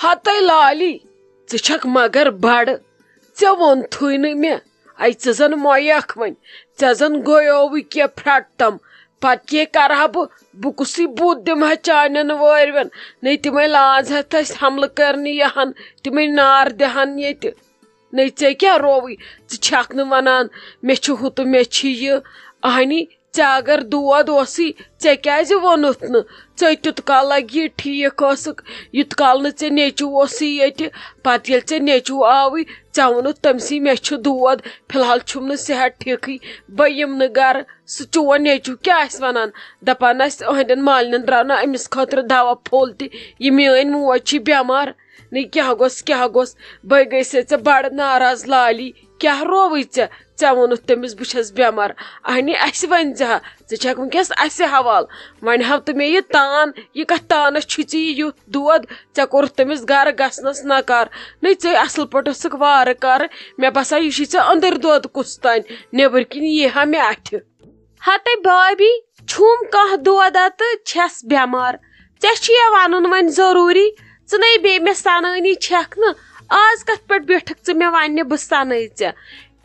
ہتے lolly ژٕ مگر بڑ ژےٚ ووٚنتھٕے نہٕ مےٚ اے ژٕ زن مۄیکھ وۄنۍ ژےٚ زن گٔیووٕے کینٛہہ پھرٛٹتم پتہٕ کیٛاہ کرہا بہٕ کُسٕے بُتھ دِمہٕ ہا چانٮ۪ن وٲرۍوٮ۪ن نے تِمے لاز ہٮ۪تھ أسۍ حملہٕ کرنہِ یِہن تِمے نار دِہن ییٚتہِ نے ژےٚ کیٛاہ رووٕے ژٕ چھکھ نہٕ ونان مےٚ چھُ ہُہ تہٕ مےٚ چھِ یہِ اہنی ژےٚ اگر دود اوسُے ژےٚ کیٛازِ ووٚنُتھ نہٕ ژےٚ تیُت کال لگہِ یہِ ٹھیٖک ٲسٕکھ یُت کال نہٕ ژےٚ نیٚچوٗ اوسُے ییٚتہِ پتہٕ ییٚلہِ ژےٚ نیٚچوٗ آوٕے ژےٚ ووٚنُتھ تٔمسٕے مےٚ چھُ دود فی الحال چھُم نہٕ صحت ٹھیٖکھٕے بہٕ یِمہٕ نہٕ گرٕ سُہ چون نیٚچوٗ کیٛاہ آسہِ ونان دپان آسہِ أہنٛدٮ۪ن مالنٮ۪ن درٛاو نہٕ أمِس خٲطرٕ دوا پھوٚل تہِ یہِ میٲنۍ موج چھِ بٮ۪مار نہٕ کیٛاہ گوٚژھ بٔے گٔیٚسے ژےٚ بڑٕ ناراض لالی کیٛاہ رووٕے ژےٚ ووٚنُتھ تٔمِس بہٕ چھس بٮ۪مار اہنی اسہِ ؤنۍ زِ ہا ژٕ چھکھ وٕنکیٚس اسہِ حوالہٕ وۄنۍ ہاو تہٕ مےٚ یہِ تان یہِ کتھ تانس چھُے ژےٚ یہِ یُتھ دود ژےٚ کوٚرُتھ تٔمِس گرٕ گژھنس نکار نے ژےٚ اصل پٲٹھۍ ٲسٕکھ وارٕ کارٕ مےٚ باسان یہِ چھُے ژےٚ أنٛدٕرۍ دۄد کُس تانۍ نیبٕرۍ کِنۍ یی ہا مےٚ اتھِ ہتے بھابی چھُم کانٛہہ دودا تہٕ چھس بٮ۪مار ژےٚ چھُیا ونُن وۄنۍ ضروٗری ژٕ نے بیٚیہِ مےٚ سنٲنی چھکھ نہٕ آز کتھ پٮ۪ٹھ بیٹھکھ ژٕ مےٚ وننہِ بہٕ سنے ژےٚ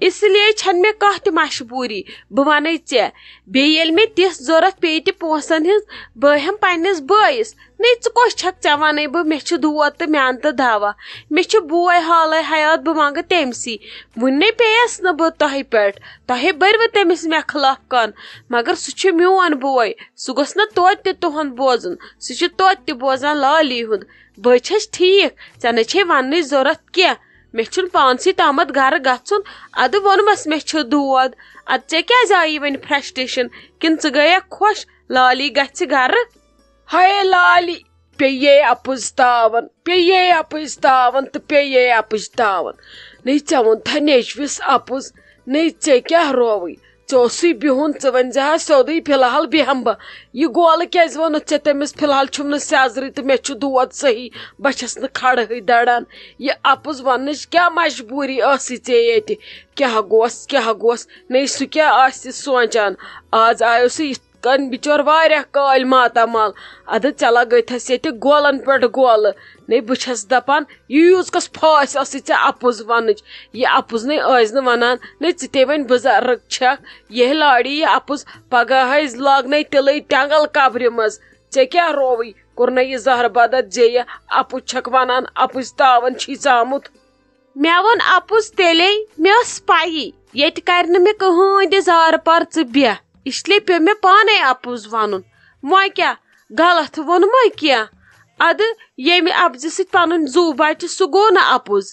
اس لیے چھنہٕ مےٚ کانٛہہ تہِ مجبوٗری بہٕ ونے ژےٚ بیٚیہِ ییٚلہِ مےٚ تِژھ ضوٚرتھ پیٚیہِ تہِ پونٛسن ہِنٛز بہٕ ہٮ۪مہٕ پننِس بٲیِس نے ژٕ کۄس چھکھ ژےٚ ونَے بہٕ مےٚ چھُ دود تہٕ مےٚ اَن تہٕ دوا مےٚ چھُ بوے حالے حیات بہٕ منٛگہٕ تٔمسٕے وُنہِ نے پیٚیس نہٕ بہٕ تۄہہِ پٮ۪ٹھ تۄہے بٔرۍوٕ تٔمِس مےٚ خٕلاف کن مگر سُہ چھُ میون بوے سُہ گوٚژھ نہٕ توتہِ تہِ تُہُنٛد بوزُن سُہ چھُ توتہِ تہِ بوزان لالی ہُنٛد بہٕ چھس ٹھیٖک ژےٚ نَے چھے وننٕچ ضوٚرتھ کینٛہہ مےٚ چھُنہٕ پانسٕے تامتھ گرٕ گژھُن ادٕ ووٚنمس مےٚ چھُ دود ادٕ ژےٚ کیٛازِ آیی وۄنۍ فرسٹریشن کِنہٕ ژٕ گٔیکھ خۄش لالی گژھِ گرٕ ہاے لالی پیٚیے اپُزتاون تہٕ پیٚیے اپُزتاون نے ژےٚ ووٚنتھا نیٚچوِس اپُز نے ژےٚ کیٛاہ رووٕے ژےٚ اوسُے بِہُن ژٕ ؤنۍ زِ ہا سیوٚدُے فی الحال بیٚہمہٕ بہٕ یہِ گولہٕ کیٛازِ ووٚنُتھ ژےٚ تٔمِس فی الحال چھُم نہٕ سیزرٕے تہٕ مےٚ چھُ دود صحیح بہٕ چھس نہٕ کھڑہٕے دران یہِ اپُز وننٕچ کیٛاہ مجبوٗری ٲسٕے ژےٚ ییٚتہِ کیٛاہ گوٚژھ نے سُہ کیٛاہ آسہِ سونٛچان آز آیو سُہ یِتھ کٔنۍ بِچور واریاہ کٲلۍ ماتامال ادٕ ژےٚ لگٲیتھس ییٚتہِ گولن پٮ۪ٹھ گولہٕ نے بہٕ چھس دپان یٖژ کۄس پھٲسۍ ٲسٕے ژےٚ اپُز وننٕچ یہِ اپُز نے ٲسۍ نہٕ ونان نے ژٕ تے وۄنۍ بُزرگ چھکھ یہِ لاڑی یہِ اپُز پگاہ ٲسۍ لاگنے تِلے ٹنگل قبرِ منٛز ژےٚ کیٛاہ رووٕے کوٚرنے یہِ زہر بدت زیٚیہِ اپُز چھکھ ونان اپُزتاون چھُے ژامُت مےٚ ووٚن اپُز تیٚلے مےٚ ٲس پایی ییٚتہِ کرِ نہٕ مےٚ کٕہۭنۍ تہِ زارٕ پار ژٕ بیٚہہ اس لیے پیٚو مےٚ پانے اپُز ونُن وۄنۍ کیٛاہ غلط ووٚنمے کینٛہہ ادٕ ییٚمہِ اپزِ سۭتۍ پنُن زُو بچہِ سُہ گوٚو نہٕ اپُز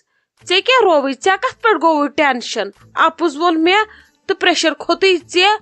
ژےٚ کیٛاہ رووٕے ژےٚ کتھ پٮ۪ٹھ گوٚوُے ٹینشن اپُز ووٚن مےٚ تہٕ پریشر کھوٚتُے ژےٚ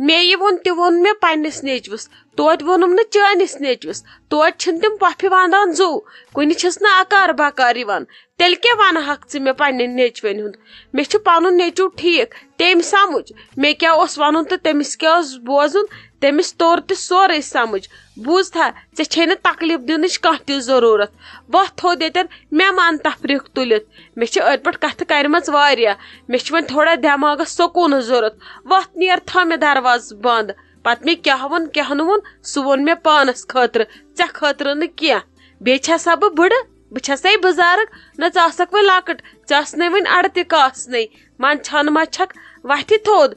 مےٚ یہِ ووٚن تہِ ووٚن مےٚ پننِس نیٚچوِس توتہِ ووٚنُم نہٕ چٲنِس نیٚچوِس توتہِ چھِنہٕ تِم پۄپھِ ونٛدان زُو کُنہِ چھِس نہٕ اکار بکار یِوان تیٚلہِ کیٛاہ ونہَکھ ژٕ مےٚ پننہِ نیٚچوٮ۪ن ہُنٛد مےٚ چھُ پنُن نیٚچوٗ ٹھیٖک تٔمۍ سمجھ مےٚ کیٛاہ اوس ونُن تہٕ تٔمِس کیٛاہ اوس بوزُن تٔمِس توٚر تہِ سورُے سمجھ بوٗزتھا ژےٚ چھے نہٕ تکلیف دِنٕچ کانٛہہ تہِ ضروٗرت وۄتھ تھوٚد ییٚتٮ۪ن مےٚ مان تفریٖق تُلِتھ مےٚ چھِ أتھۍ پٮ۪ٹھ کتھٕ کرِمژ واریاہ مےٚ چھُ وۄنۍ تھوڑا دٮ۪ماغس سکوٗنٕچ ضوٚرتھ وۄتھ نیر تھاو مےٚ دروازٕ بنٛد پتہٕ مےٚ کیٛاہ ووٚن کیٛاہ نہٕ ووٚن سُہ ووٚن مےٚ پانس خٲطرٕ ژےٚ خٲطرٕ نہٕ کینٛہہ بیٚیہِ چھسا بہٕ بٕڑٕ بہٕ چھسے بُزرگ نہ ژٕ آسکھ وۄنۍ لۄکٕٹ ژےٚ ٲسنَے وۄنۍ اڑٕ تہِ کاسنٕے منٛدچھان ما چھکھ وتھِ تھوٚد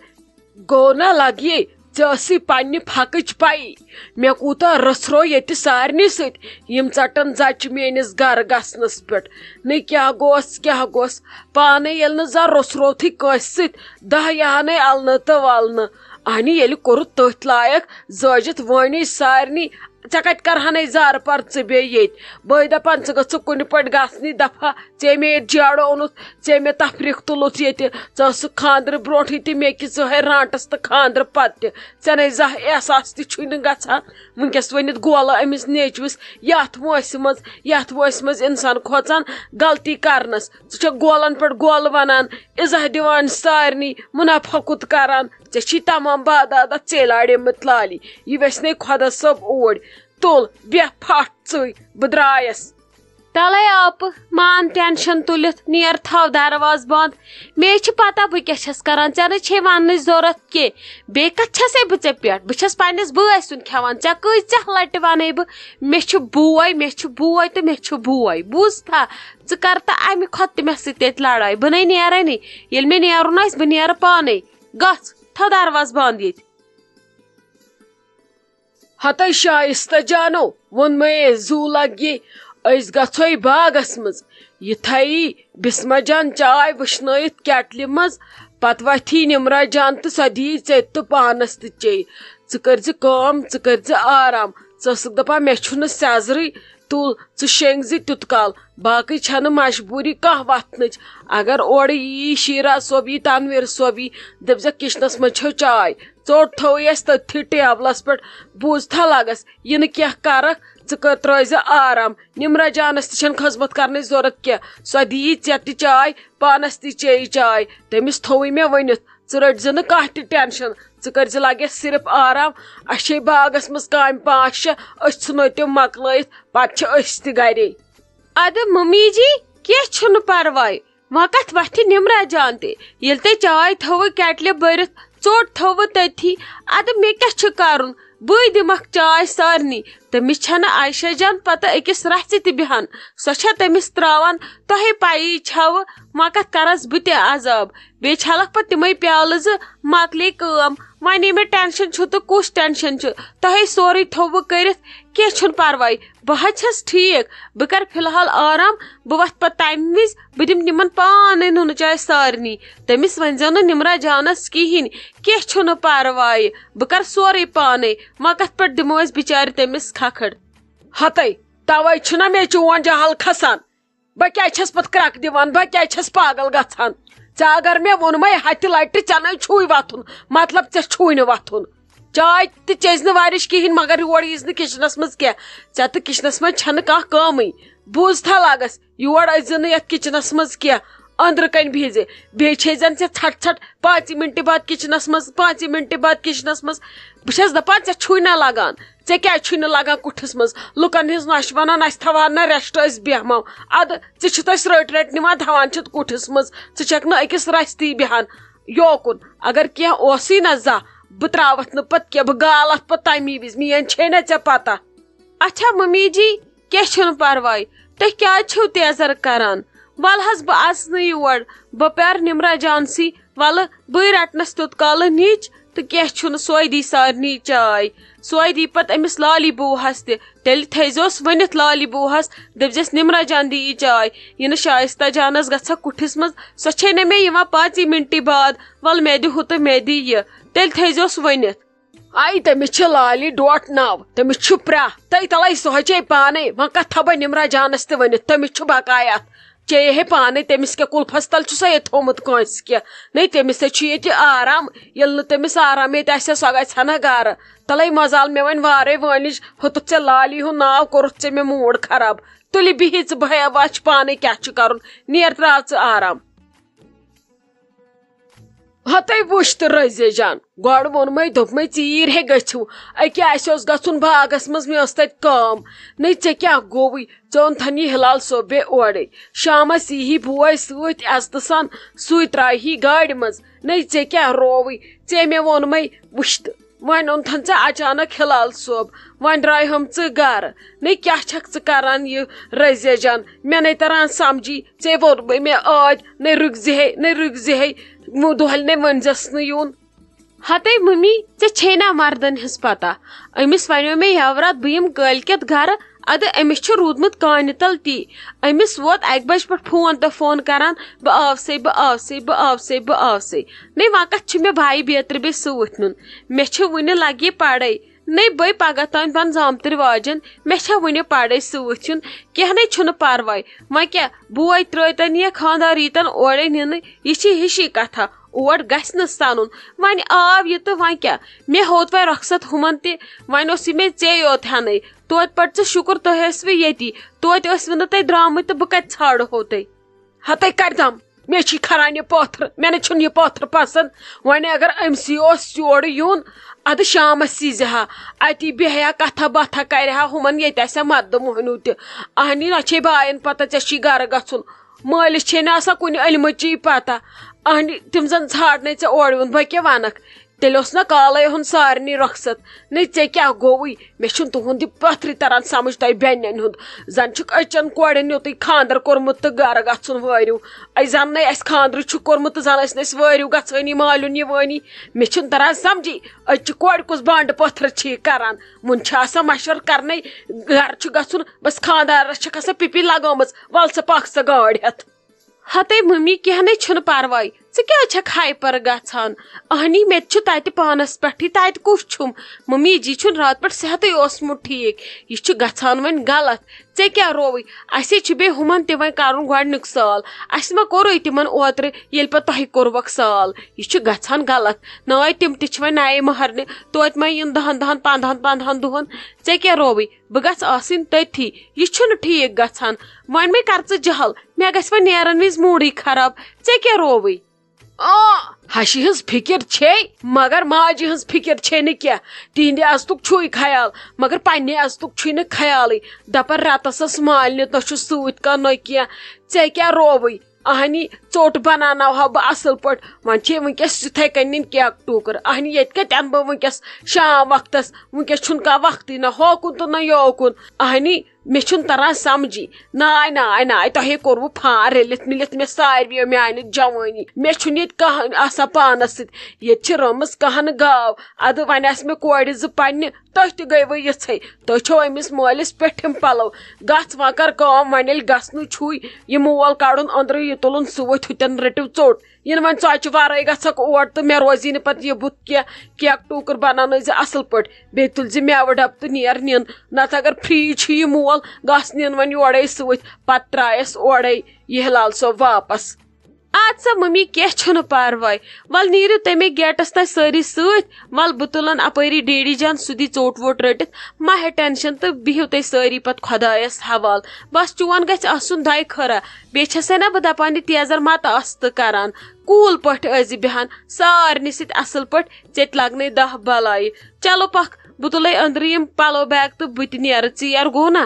گوٚو نا لگیے ژےٚ ٲسٕے پننہِ پھکٕچ پایی مےٚ کوٗتاہ رٔژھرو ییٚتہِ سارنٕے سۭتۍ یِم ژٹن زچہِ میٲنِس گرٕ گژھنس پٮ۪ٹھ نہٕ کیٛاہ گوٚژھ پانے ییٚلہِ نہٕ زن روٚژھروتھٕے کٲنٛسہِ سۭتۍ دہ یِہانے النہٕ تہٕ ولنہٕ اہنی ییٚلہِ کوٚرُتھ تٔتھۍ لایق زٲجِتھ وٲنی سارنٕے ژےٚ کتہِ کرہانے زارٕ پار ژٕ بیٚیہِ ییٚتہِ بٲے دپان ژٕ گٔژھٕکھ کُنہِ پٲٹھۍ گژھنٕے دفعہ ژےٚ مےٚ ییٚتہِ جیڑٕ اوٚنُتھ ژےٚ مےٚ تفریٖق تُلُتھ ییٚتہِ ژٕ ٲسٕکھ خانٛدرٕ برونٛٹھٕے تہِ مےٚ کہِ ژٕ ہے رانٛٹس تہٕ خانٛدرٕ پتہٕ تہِ ژےٚ نے زانٛہہ احساس تہِ چھُے نہٕ گژھان وُنکیٚس ؤنِتھ گولہٕ أمِس نیٚچوِس یتھ وٲنٛسہِ منٛز انسان کھوژان غلطی کرنس ژٕ چھکھ گولن پٮ۪ٹھ گولہٕ ونان عزہ دِوان سارنٕے مُنافقت کران ژےٚ چھی تمام بادادت ژے لاڑیمٕتۍ لالی یہِ ویژھِ نے خۄدا صٲب اوٗرۍ تُل بیٚہہ پھٹھ ژٕے بہٕ درٛایس تلے آپ مان ٹینشن تلت نیر تھو درواز بند مے پتہ بہ کیا چھس کران ژے نہ چھ وننٕچ ضرورت کی بیٚیہِ کتھ چھسے بہ ژے پٮ۪ٹھ بہ چھس پننس بٲے سُنٛد کھٮ۪وان ژے کۭژاہ لٹہِ ونے بہ مے چھُ بوے تہٕ مے چھُ بوے بوٗزتھا ژٕ کر تہٕ امہِ کھۄتہٕ تہِ مےٚ سۭتۍ تیٚتہِ لڑٲے بہٕ نَے نیرٲنی ییٚلہِ مےٚ نیرُن آسہِ بہٕ نیرٕ پانے گژھ تھو درواز بند ییٚتہِ ہتے شائستہ جانو وون مے زو لگی اس گژھوے باغس مز یہ تھایی بسمہ جان چائے وشنٲیِتھ کیٹلہِ مز پتہٕ وتھی نمرا جان تہٕ سۄ دی ژےٚ تہٕ پانس تہِ چیٚیہِ ژٕ کٔرزِ کٲم ژٕ کٔرزِ آرام ژٕ ٲسٕکھ دپان مےٚ چھُنہٕ سیزرٕے تُل ژٕ شیٚنگۍ زِ تیُت کال باقٕے چھنہٕ مجبوٗری کانٛہہ وتھنٕچ اگر اورٕ یی شیٖرا صٲب یی تنویر صٲب یی دٔپزٮ۪کھ کچنس منٛز چھو چاے ژوٚٹ تھوٕے اسہِ تٔتھی ٹیبلس پٮ۪ٹھ بوٗزتھا لگس یہِ نہٕ کینٛہہ کرکھ ژٕ ترٲیزِ آرام نمرا جانس تہِ چھنہٕ خٔزمت کرنٕچ ضرورت کینٛہہ سۄ دِیی ژےٚ تہِ چاے پانس تہِ چیٚیہِ چاے تٔمِس تھوٕے مےٚ ؤنِتھ ژٕ رٔٹزِ نہٕ کانٛہہ تہِ ٹینشن ژٕ کٔرزِ لگٮ۪س صرف آرام اسہِ چھے باغس منٛز کامہِ 5-6 أسۍ ژھٕنو تِم مۄکلٲیِتھ پتہٕ چھِ أسۍ تہِ گرے ادٕ ممی جی کینٛہہ چھُنہٕ پرواے وۄنۍ کتھ وتھِ نمرا جان تہِ ییٚلہِ تۄہہِ چاے تھوٕ کیٹلہِ بٔرِتھ ژوٚٹ تھوٕ تٔتھی ادٕ مےٚ کیٛاہ چھُ کرُن بٕے دِمکھ چاے سارنٕے تٔمِس چھنہٕ عایشہ جان پتہٕ أکِس رژھِ تہِ بیہان سۄ چھےٚ تٔمِس تراوان تۄہے پایی چھوٕ وۄنۍ کتھ کرس بہٕ تہِ عذاب بیٚیہِ چھلکھ پتہٕ تِمے پیالہٕ زٕ مۄکلے کٲم وۄنۍ مےٚ ٹینشن چھُ تہٕ کُس ٹینشن چھُ تۄہے سورُے تھووٕ کٔرِتھ کینٛہہ چھُنہٕ پرواے بہٕ حظ چھس ٹھیٖک بہٕ کرٕ فی الحال آرام بہٕ وتھٕ پتہٕ تمہِ وِزِ بہٕ دِمہٕ تِمن پانے نُنہٕ چاے سارنٕے تٔمِس ؤنۍزیو نہٕ نمرا جانس کہیٖنۍ کینٛہہ چھُنہٕ پرواے بہٕ کرٕ سورُے پانے وۄنۍ کتھ پٮ۪ٹھ دِمو أسۍ بِچارِ تٔمِس کھکھٕڑ ہتے توے چھُنا مےٚ چون جہل کھسان بہٕ کیٛازِ چھس پتہٕ کرٛکھ دِوان بہٕ کیٛازِ چھس پاگل گژھان ژےٚ اگر مےٚ ووٚنمے ہتہِ لٹہِ ژےٚ نَے چھُے وتھُن مطلب ژےٚ چھُے نہٕ وتھُن چاے تہِ چیٚزِ نہٕ وارِش کہیٖنۍ مگر یور ییٖز نہٕ کچنس منٛز کینٛہہ ژےٚ تہٕ کچنس منٛز چھنہٕ کانٛہہ کٲمٕے بوٗزتھا لگس یور أژزِ نہٕ یتھ کچنس منٛز کینٛہہ أنٛدرٕ کَنۍ بِہزِ بیٚیہِ چھے زن ژےٚ ژھٹ ژھٹ 5 مِنٹہِ بعد کچنس منٛز 5 مِنٹہِ بعد کچنس منٛز بہٕ چھس دپان ژےٚ چھُے نہ لگان ژےٚ کیٛازِ چھُے نہٕ لگان کُٹھِس منٛز لُکن ہٕنٛز نۄشہِ ونان اسہِ تھاوہن نہ ریسٹ أسۍ بیہمو ادٕ ژٕ چھِتھ أسۍ رٔٹۍ رٔٹۍ نِوان تھاوان چھِتھ کُٹھِس منٛز ژٕ چھکھ نہٕ أکِس رژھِ تہِ بیہان یوکُن اگر کینٛہہ اوسُے نہ زانٛہہ بہٕ تراوتھ نہٕ پتہٕ کینٛہہ بہٕ گال اتھ پتہٕ تمی وِزِ میٲنۍ چھے نہ ژےٚ پتہ اچھا ممی جی کینٛہہ چھُنہٕ پرواے تُہۍ کیٛازِ چھِو تیزر کران ول حظ بہٕ اژنہٕ یور بہٕ پیارٕ نمرا جانسٕے ولہٕ بٕے رٹنس تیُت کالہٕ نِچ تہٕ کینٛہہ چھُنہٕ سۄے دی سارنٕے چاے سۄے دی پتہٕ أمِس لالی بوٗہس تہِ تیٚلہِ تھٲیزوس ؤنِتھ لالی بوٗہس دٔپزٮ۪س نمرا جان دی یہِ چاے یہِ نہٕ شایستہ جانس گژھکھ کُٹھِس منٛز سۄ چھے نہٕ مےٚ یِوان 5 مِنٹہِ بعد ول مےٚ دِ ہُہ تہٕ مےٚ دی یہِ تیٚلہِ تھٲیزوس ؤنِتھ آی تٔمِس چھِ لالی ڈوٹھ ناو تٔمِس چھُ پرٛا تٔے تلے سوچے پانے وۄنۍ کتھ تھاو بہٕ نمرا جانس تہِ ؤنِتھ تٔمِس چھُ بقایا چیٚیہِ ہے پانے تٔمِس کیٛاہ کُلفس تل چھُ سا ییٚتہِ تھومُت کٲنٛسہِ کینٛہہ نَے تٔمِس ہے چھُ ییٚتہِ آرام ییٚلہِ نہٕ تٔمِس آرام ییٚتہِ آسہِ ہا سۄ گژھِ ہا نہ گرٕ تلے مزال مےٚ وۄنۍ وارے وٲنِج ہُتُتھ ژےٚ لالی ہُنٛد ناو کوٚرُتھ ژےٚ مےٚ موٗڈ خراب تُلہِ بِہِو ژٕ بہٕ وٕچھِ پانے کیٛاہ چھُ کرُن نیر تراو ژٕ آرام ہتے وٕچھ تہٕ رٔزے جان گۄڈٕ ووٚنمے دوٚپمے ژیٖرۍ ہے گٔژھِو أکیٛاہ اَسہِ اوس گژھُن باغس منٛز مےٚ ٲس تتہِ کٲم نَے ژےٚ کیٛاہ گوٚوُے ژٕ اوٚنتھن یہِ ہلال صٲب بیٚیہِ اورے شامس یی بوے سۭتۍ عزتہٕ سان سُے ترٛایہِ گاڑِ منٛز نَے ژےٚ کیٛاہ رووُے ژےٚ مےٚ ووٚنمے وٕچھ تہٕ وۄنۍ اوٚنتھن ژےٚ اچانک ہلال صٲب وۄنۍ درٛایہم ژٕ گرٕ نَے کیٛاہ چھکھ ژٕ کران یہِ رٔزے جان مےٚ نَے تران سمجھی ژےٚ ووٚنمے مےٚ ٲدۍ نَے رُکزِ ہے دۄہلہِ نے ؤنزٮ۪س نہٕ یُن ہتے ممی ژےٚ چھے نا مردن ہٕنٛز پتہ أمِس ونیو مےٚ یورات بہٕ یِمہٕ کٲلۍکٮ۪تھ گرٕ ادٕ أمِس چھُ روٗدمُت کانہِ تل تی أمِس ووت 1 بجہِ پٮ۪ٹھ فون تہٕ فون کران بہٕ آوسے نَے وۄنۍ کتھ چھُ مےٚ بایہِ بیترِ بیٚیہِ سۭتۍ نیُن مےٚ چھِ وُنہِ لگہِ پرے نَے بٔے پگہہ تام بن زامتٕرۍ واجٮ۪ن مےٚ چھےٚ وُنہِ پرے سۭتۍ یُن کینٛہہ نَے چھُنہٕ پرواے وۄنۍ کیٛاہ بوے ترٲیتن یا خانٛدار ییٖتن اورے نِنہٕ یہِ چھِ ہِشی کتھا اور گژھِ نہٕ سنُن وۄنۍ آو یہِ تہٕ وۄنۍ کیٛاہ مےٚ ہوت وۄنۍ رۄخصت ہُمن تہِ وۄنۍ اوس یہِ مےٚ ژے یوت ہٮ۪نٕے توتہِ پٲٹھۍ ژٕ شُکُر تُہۍ ٲسوٕ ییٚتی توتہِ ٲسوٕ نہٕ تُہۍ درٛامٕتۍ تہٕ بہٕ کتہِ ژھانڈہو تُہۍ ہتے کردم مےٚ چھِ کھران یہِ پٲتھر مےٚ نَے چھُنہٕ یہِ پٲتھر پسنٛد وۄنۍ اگر أمسٕے اوس یورٕ یُن اد شامس سیزِ ہا اتی بیہیا کتھا باتھا کرِ ہا ہُمن ییٚتہِ آسہِ ہا مردٕ موہنیوٗ تہِ اہنی نہ چھے باین پتہ ژےٚ چھی گرٕ گژھُن مٲلِس چھے نہٕ آسان کُنہِ علمٕچی پتہ اہنی تِم زن ژھانڈنے ژےٚ اورٕ یُن بہٕ کیٛاہ ونکھ تیٚلہِ اوس نا کالے ہُنٛد سارنٕے رۄخصت نٔے ژےٚ کیٛاہ گوٚوُے مےٚ چھُنہٕ تُہُنٛد یہِ پتھرٕے تران سمجھ تۄہہِ بیٚنٮ۪ن ہُنٛد زن چھُکھ أچن کورٮ۪ن یوٚتُے خانٛدر کوٚرمُت تہٕ گرٕ گژھُن وٲرِو زن نَے اَسہِ خانٛدرٕ چھُ کوٚرمُت تہٕ زن ٲسۍ نہٕ أسۍ وٲرِو گژھٲنی مالیُن یِوٲنی مےٚ چھُنہٕ تران سمجھی أزچہِ کورِ کُس بانڈٕ پٲتھر چھِ یہِ کران وُنہِ چھِ آسان مشور کرنے گرٕ چھُ گژھُن بس خانٛدارس چھکھ آسان پِپی لگٲمٕژ ول سا پکھ سا گٲڑۍ ہٮ۪تھ ہتے ممی کینٛہہ نَے چھُنہٕ پرواے ژٕ کیٛازِ چھکھ ہایپر گژھان اہنی مےٚ تہِ چھُ تتہِ پانس پٮ۪ٹھٕے تتہِ کُس چھُم ممی جی چھُنہٕ راتہٕ پٮ۪ٹھ صحتٕے اوسمُت ٹھیٖک یہِ چھُ گژھان وۄنۍ غلط ژےٚ کیٛاہ رووٕے اَسے چھُ بیٚیہِ ہُمن تہِ وۄنۍ کرُن گۄڈنیُک سال اَسہِ ما کوٚرُے تِمن اوترٕ ییٚلہِ پتہٕ تۄہہِ کوٚروکھ سال یہِ چھُ گژھان غلط نٲے تِم تہِ چھِ وۄنۍ نَیہِ مہرنہِ توتہِ ما یِن 10-15 دۄہن ژےٚ کیٛاہ رووٕے بہٕ گژھ آسٕنۍ تٔتھی یہِ چھُنہٕ ٹھیٖک گژھان وۄنۍ مے کر ژٕ جہل مےٚ گژھِ وۄنۍ نیرن وِزِ موٗڈٕے خراب ژےٚ کیٛاہ رووٕے ہشہِ ہٕنٛز فِکر چھے مگر ماجہِ ہٕنٛز فِکر چھے نہٕ کینٛہہ تِہنٛدِ عزتُک چھُے خیال مگر پننہِ عزتُک چھُے نہٕ خیالٕے دپان رتس ٲس مالنہِ تۄہہِ چھُ سۭتۍ کانٛہہ نہٕ کینٛہہ ژےٚ کیٛاہ رووٕے اہنی ژوٚٹ بناوناوہا بہٕ اصل پٲٹھۍ وۄنۍ چھے وٕنکیٚس یِتھے کٔنۍ نِنۍ کیک ٹوٗکر اہنی ییٚتہِ کتہِ انہٕ بہٕ وٕنکیٚس شام وقتس وٕنکیٚس چھُنہٕ کانٛہہ وقتٕے نہ ہوکُن تہٕ نہ یوکُن اہنی مےٚ چھُنہٕ تران سمجھی ناے تۄہے کوٚروٕ فان رٔلِتھ مِلِتھ مےٚ ساروِیو میانہِ جوٲنی مےٚ چھُنہٕ ییٚتہِ کانٛہہ آسان پانس سۭتۍ ییٚتہِ چھِ رٔمٕژ کانٛہہ نہٕ گاو ادٕ وۄنۍ آسہِ مےٚ کورِ زٕ پننہِ تُہۍ تہِ گٔیوٕ یِژھے تُہۍ چھو أمِس مٲلِس پیٚٹھِم پلو گژھ وۄنۍ کر کٲم وۄنۍ ییٚلہِ گژھنُے چھُے یہِ مول کڑُن أنٛدرٕ یہِ تُلُن سۭتۍ ہُتٮ۪ن رٔٹِو ژوٚٹ یِنہٕ وۄنۍ ژۄچہِ ورٲے گژھکھ اور تہٕ مےٚ روزی نہٕ پتہٕ یہِ بُتھ کینٛہہ کیک ٹوٗکر بناونٲے زِ اصل پٲٹھۍ بیٚیہِ تُلۍ زِ میوٕ ڈبہٕ تہٕ نیر نِن نتہٕ اگر فری چھُ یہِ مول گژھ نِن وۄنۍ یورے سۭتۍ پتہٕ ترایس اورے یہِ ہلال صٲب واپس اد سا ممی کینٛہہ چھُنہٕ پرواے ول نیٖرِو تمے گیٹس تانۍ سٲری سۭتۍ ول بہٕ تُلن اپٲری ڈیڈی جان سُہ دی ژوٚٹ ووٚٹ رٔٹِتھ ما ہے ٹینشن تہٕ بِہِو تُہۍ سٲری پتہٕ خۄدایس حوال بس چون گژھِ آسُن دۄیہِ خٲرا بیٚیہِ چھسے نا بہٕ دپان یہِ تیزر مت آستہٕ کران کوٗل پٲٹھۍ ٲسۍ بیہان سارنٕے سۭتۍ اصل پٲٹھۍ ژےٚ تہِ لگنے 10 بلایہِ چلو پکھ بہٕ تُلے أنٛدرٕ یِم پلو بیگ تہٕ بہٕ تہِ نیرٕ ژیر گوٚو نا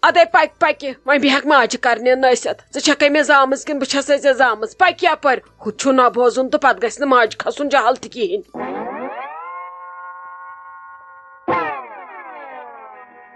ادے پکہِ وۄنۍ بیہکھ ماجہِ کرنہِ نٲسِتھ ژٕ چھکھے مےٚ زامٕژ کِنہٕ بہٕ چھسے ژےٚ زامٕژ پکہِ یپٲرۍ ہُہ چھُ نہ بوزُن تہٕ پتہٕ گژھِ نہٕ ماجہِ کھسُن جہل تہِ کِہینۍ